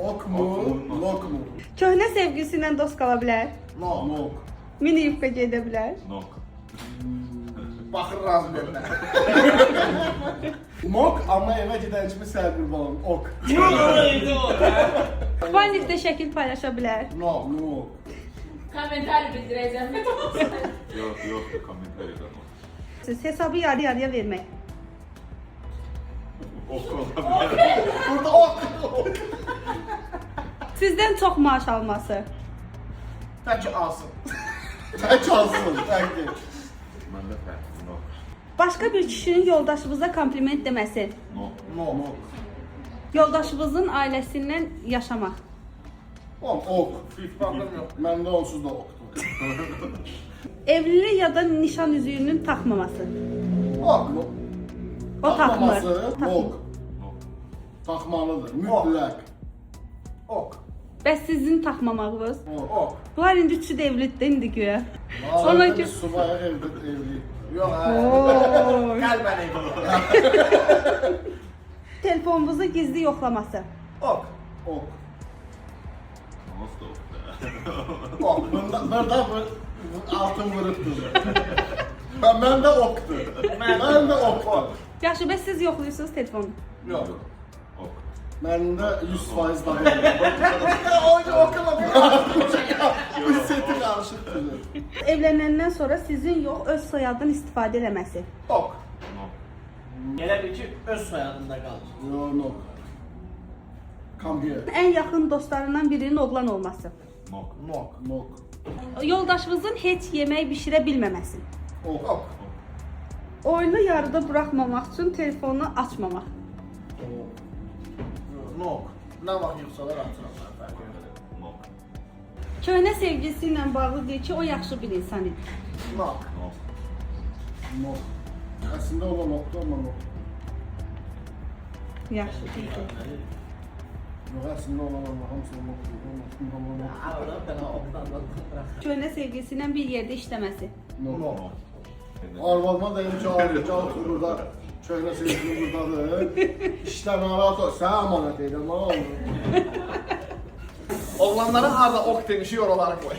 Ok mu? Nok mu? Köhnə sevgilisi ilə dost qala bilər. Nok. Nok. Mini yufka gedə bilər. Nok. Baxır razı verirlər. Nok amma evə gedən kimi sərgir balım. Ok. Kupalnikdə şəkil paylaşa bilər. Nok. Nok. Komentar bildirəcəm. Yok yok komentariyden ok. Siz hesabı yarı-yarıya vermək. Ok olabilir. Burada ok. Sizdən çox maaş alması. Tək alsın. Tək alsın. Tək. Ben de farklı. Nok. Başqa bir kişinin yoldaşınıza kompliment deməsi. Nok. Nok. Nok. Yoldaşınızın ailəsindən yaşamaq. Oğlum ok. Məndə onsuz da okdur. Evlilik ya da nişan üzüyünün taxmaması. Ok. O taxmır. Taxmaması. Ok. Nok. Taxmalıdır. Mütləq. Ok. Bəs sizin taxmamağınız? Ok. Bunlar indi üçü də evlidir indi güya. Sonra Sonra ki ki... subaya evli. Yox, Oo. qəlbən evli. Telefonunuzu gizli yoxlaması. Ok. Ok. Nasıl ok? Ok. Burada altın vurubdur. Məndə okdur. Məndə okdur. Yaxşı, bəs siz yoxlayırsınız telefonu. Yox. Ok. Məndə 100% daha var. Oyun okula bir seti qarışıqdır. Evlənəndən sonra sizin yox, öz soyadından istifadə eləməsi. Ok. Nok. Elə bil ki, öz soyadında qalır. Yox, nok. Come here. Ən yaxın dostlarından birinin oğlan olması. Nok. Nok. Nok. Yoldaşınızın heç yemək bişirə bilməməsi. Ok. Ok. Oyunu yarıda buraxmamaq üçün telefonu açmamaq. Nok. Nə vaxt yıxsalar atıramlar, fərq yoxdur. Nok. Köhnə sevgilisi ilə bağlı deyir ki, o yaxşı bir insan idi. Nok. Nok. Nok. Əslində o da nokdur, amma nok. Yaxşı deyir. Yox, əslində olan hamısı nokdur. Arada ben ondan da bırak. Köhnə sevgilisi ilə bir yerdə işləməsi. Nok. Nok. Arvadma deyim ki, al burada. Köhnə sevgili buradadır. İşlər narahat ol. Sən əmanət edirəm, nə olur? Oğlanların harda ok demişi oralara qoy.